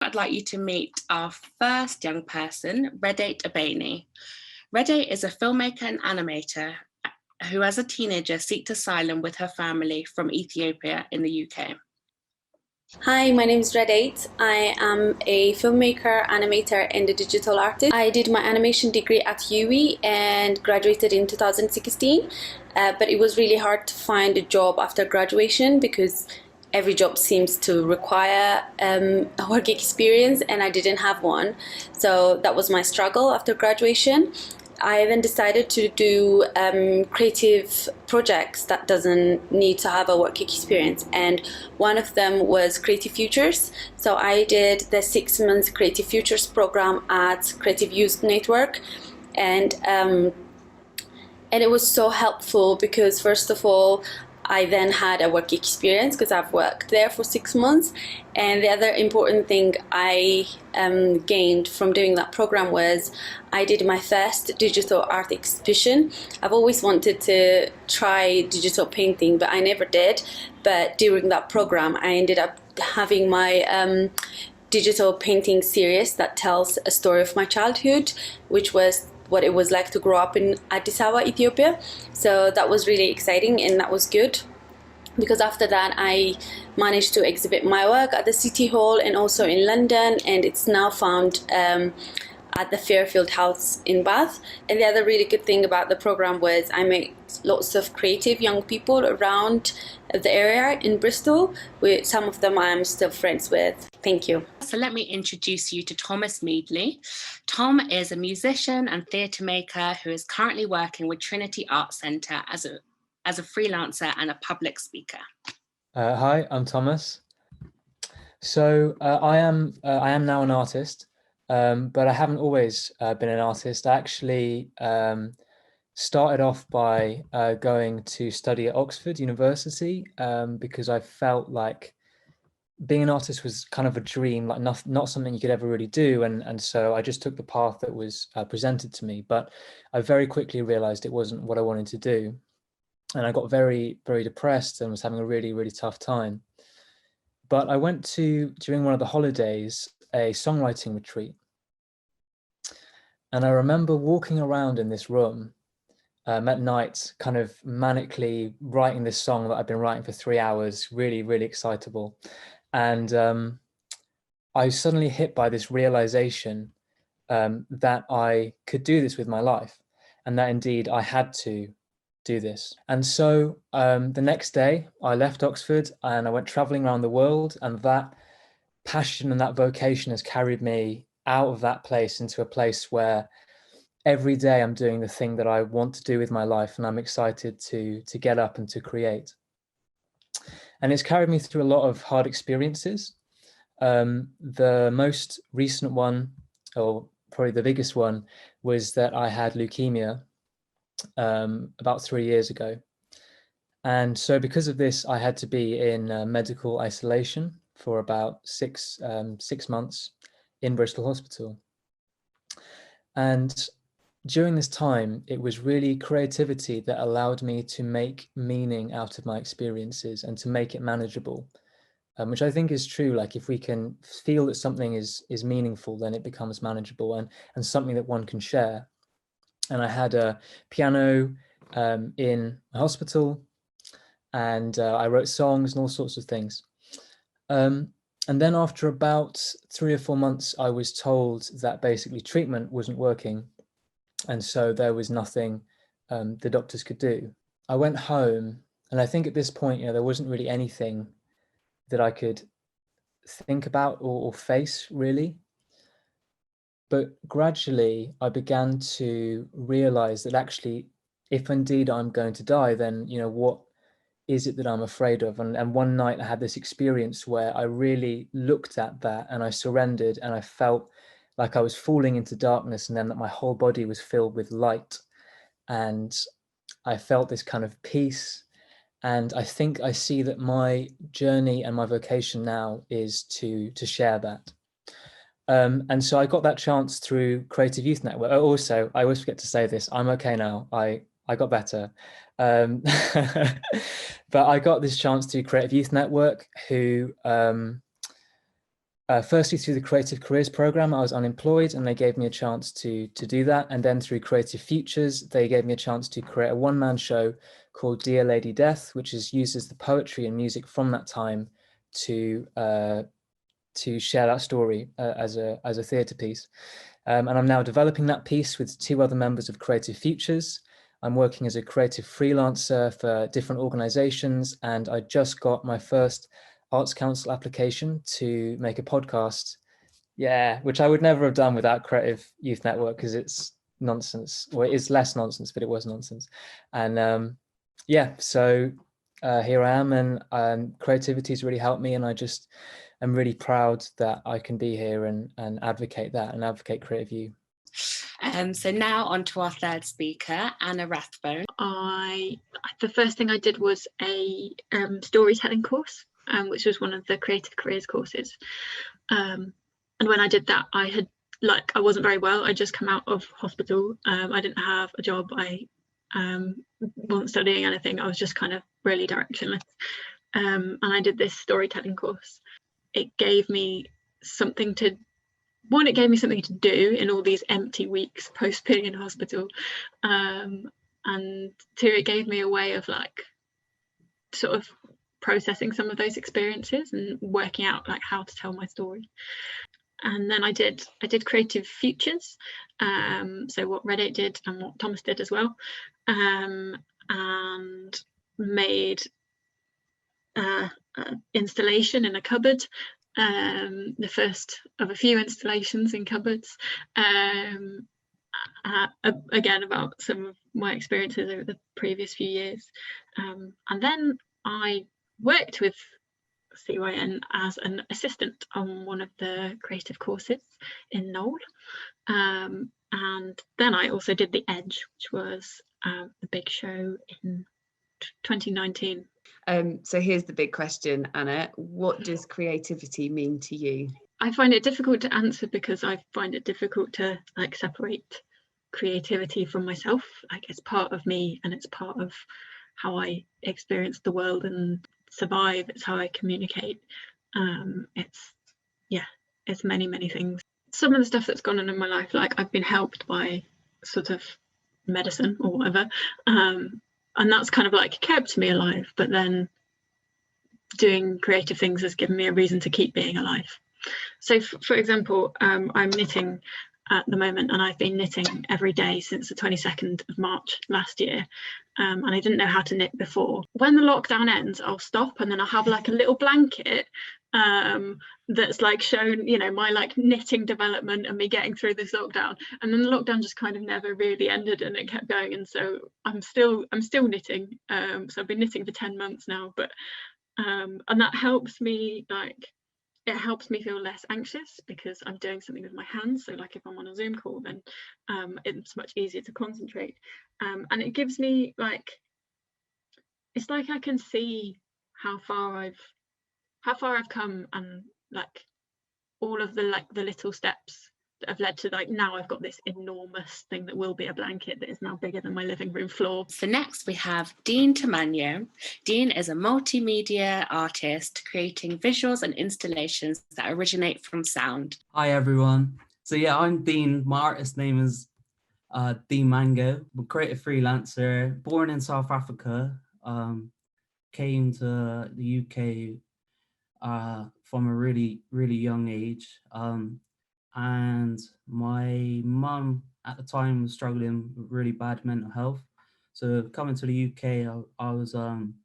I'd like you to meet our first young person, Redate Abeni. Redate is a filmmaker and animator who as a teenager sought asylum with her family from Ethiopia in the UK. Hi, my name is Redate. I am a filmmaker, animator, and a digital artist. I did my animation degree at UWI and graduated in 2016, but it was really hard to find a job after graduation because every job seems to require a work experience, and I didn't have one. So that was my struggle after graduation. I then decided to do creative projects that doesn't need to have a work experience, and one of them was Creative Futures. So I did the 6 month Creative Futures program at Creative Youth Network, and it was so helpful because first of all, I then had a work experience because I've worked there for 6 months. And the other important thing I gained from doing that program was I did my first digital art exhibition. I've always wanted to try digital painting, but I never did. But during that program, I ended up having my digital painting series that tells a story of my childhood, which was what it was like to grow up in Addis Ababa, Ethiopia. So that was really exciting, and that was good because after that I managed to exhibit my work at the City Hall and also in London, and it's now found at the Fairfield House in Bath. And the other really good thing about the program was I met lots of creative young people around the area in Bristol. With some of them I'm still friends with. Thank you. So let me introduce you to Thomas Meadley. Tom is a musician and theatre maker who is currently working with Trinity Arts Centre as a freelancer and a public speaker. Hi, I'm Thomas. So I am now an artist, but I haven't always been an artist. I actually started off by going to study at Oxford University because I felt like being an artist was kind of a dream, like not something you could ever really do. And so I just took the path that was presented to me. But I very quickly realized it wasn't what I wanted to do. And I got very, very depressed and was having a really, really tough time. But I went to, during one of the holidays, a songwriting retreat. And I remember walking around in this room at night, kind of manically writing this song that I've been writing for 3 hours, really, really excitable. And I was suddenly hit by this realization that I could do this with my life, and that indeed I had to do this. And so the next day I left Oxford and I went traveling around the world, and that passion and that vocation has carried me out of that place into a place where every day I'm doing the thing that I want to do with my life, and I'm excited to get up and to create. And it's carried me through a lot of hard experiences. The most recent one, or probably the biggest one, was that I had leukemia about 3 years ago. And so because of this, I had to be in medical isolation for about six months in Bristol Hospital. And during this time, it was really creativity that allowed me to make meaning out of my experiences and to make it manageable, which I think is true. Like if we can feel that something is meaningful, then it becomes manageable and something that one can share. And I had a piano in a hospital, and I wrote songs and all sorts of things. And then after about 3 or 4 months, I was told that basically treatment wasn't working. And so there was nothing the doctors could do. I went home, and I think at this point, there wasn't really anything that I could think about or face really. But gradually I began to realize that actually, if indeed I'm going to die, then, what is it that I'm afraid of? And one night I had this experience where I really looked at that and I surrendered, and I felt like I was falling into darkness, and then that my whole body was filled with light. And I felt this kind of peace. And I think I see that my journey and my vocation now is to share that. And so I got that chance through Creative Youth Network. Also, I always forget to say this, I'm okay now. I got better. But I got this chance through Creative Youth Network, who firstly, through the Creative Careers Programme, I was unemployed and they gave me a chance to do that. And then through Creative Futures, they gave me a chance to create a one-man show called Dear Lady Death, which uses the poetry and music from that time to share that story as a theatre piece. And I'm now developing that piece with 2 other members of Creative Futures. I'm working as a creative freelancer for different organisations, and I just got my first Arts Council application to make a podcast. Yeah, which I would never have done without Creative Youth Network, because it's nonsense. Well, it's less nonsense, but it was nonsense. And yeah, so here I am, and creativity has really helped me, and I'm really proud that I can be here and advocate that and advocate Creative You. So now on to our third speaker, Anna Rathbone. The first thing I did was a storytelling course, which was one of the Creative Careers courses. And when I did that, I wasn't very well. I'd just come out of hospital. I didn't have a job. I wasn't studying anything. I was just kind of really directionless. And I did this storytelling course. It gave me something to do in all these empty weeks post being in hospital, and 2, it gave me a way of like sort of processing some of those experiences and working out like how to tell my story. And then I did Creative Futures, so what Red 8 did and what Thomas did as well, and made an installation in a cupboard, the first of a few installations in cupboards, again about some of my experiences over the previous few years, and then I worked with CYN as an assistant on one of the creative courses in Knoll, and then I also did The Edge, which was the big show in 2019. So here's the big question, Anna. What does creativity mean to you? I find it difficult to answer because I find it difficult to like separate creativity from myself. Like, it's part of me and it's part of how I experience the world and survive. It's how I communicate. It's many things. Some of the stuff that's gone on in my life, like I've been helped by sort of medicine or whatever, and that's kind of like kept me alive, but then doing creative things has given me a reason to keep being alive. So for example, I'm knitting at the moment, and I've been knitting every day since the 22nd of March last year, and I didn't know how to knit before. When the lockdown ends, I'll stop, and then I'll have like a little blanket that's like shown, you know, my like knitting development and me getting through this lockdown. And then the lockdown just kind of never really ended, and it kept going, and so I'm still knitting. So I've been knitting for 10 months now, but and that helps me, like, it helps me feel less anxious because I'm doing something with my hands. So like if I'm on a Zoom call, then it's much easier to concentrate, and it gives me like, it's like I can see how far I've come, and like all of the little steps that have led to like now I've got this enormous thing that will be a blanket that is now bigger than my living room floor. So next we have Dean Tamagno. Dean is a multimedia artist creating visuals and installations that originate from sound. Hi everyone. So yeah, I'm Dean. My artist name is Dean Mango. I'm a creative freelancer, born in South Africa. Came to the UK from a really young age. And my mum at the time was struggling with really bad mental health. So coming to the UK, I was only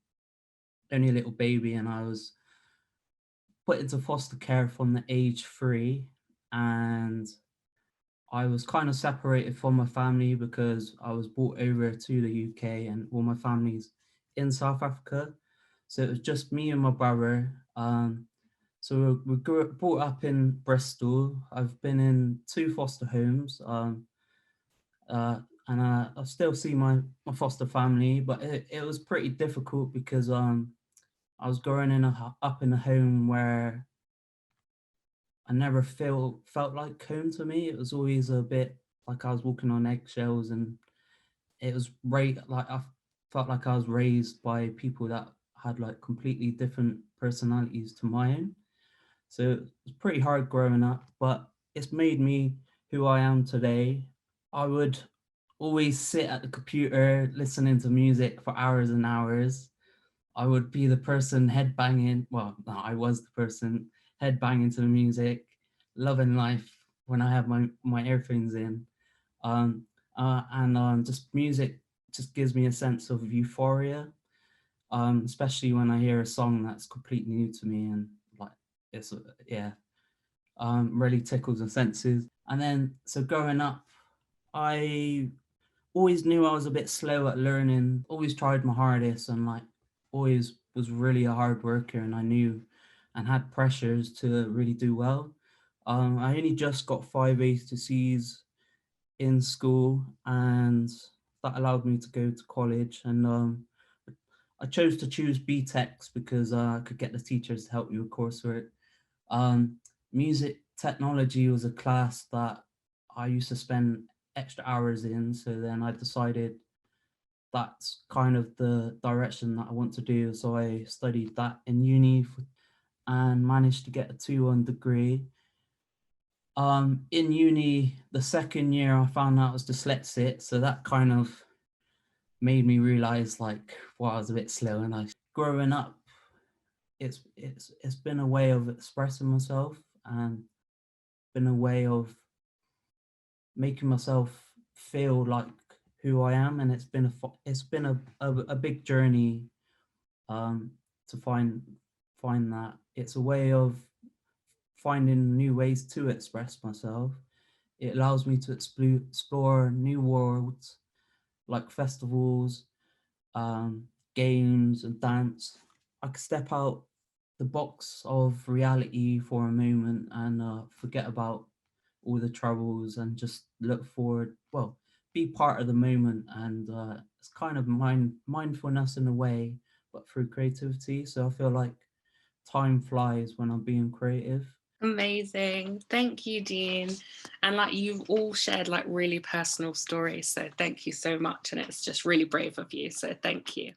a little baby, and I was put into foster care from the age 3, and I was kind of separated from my family because I was brought over to the UK and all my family's in South Africa. So it was just me and my brother. So we brought up in Bristol. I've been in 2 foster homes, and I still see my foster family, but it was pretty difficult because I was growing up in a home where I never felt like home to me. It was always a bit like I was walking on eggshells, and it was like I felt like I was raised by people that had like completely different personalities to my own. So it's pretty hard growing up, but it's made me who I am today. I would always sit at the computer listening to music for hours and hours. I would be the person headbanging. Well, no, I was the person headbanging to the music, loving life when I have my earphones in. Just music just gives me a sense of euphoria, especially when I hear a song that's completely new to me, and like it's yeah, really tickles the senses. And then so growing up, I always knew I was a bit slow at learning, always tried my hardest, and like always was really a hard worker, and I knew and had pressures to really do well. I only just got 5 A's to C's in school, and that allowed me to go to college. And I chose to choose BTECs because I could get the teachers to help me with coursework. Music technology was a class that I used to spend extra hours in, so then I decided that's kind of the direction that I want to do. So I studied that in uni and managed to get a 2-1 degree. In uni, the second year, I found out I was dyslexic, so that kind of made me realize like, well, I was a bit slow. And I growing up, it's been a way of expressing myself and been a way of making myself feel like who I am, and it's been a big journey to find that. It's a way of finding new ways to express myself. It allows me to explore new worlds like festivals, games, and dance. I could step out the box of reality for a moment and forget about all the troubles and just look forward. Well, be part of the moment, and it's kind of mindfulness in a way, but through creativity. So I feel like time flies when I'm being creative. Amazing. Thank you, Dean. And like you've all shared like really personal stories. So thank you so much. And it's just really brave of you. So thank you.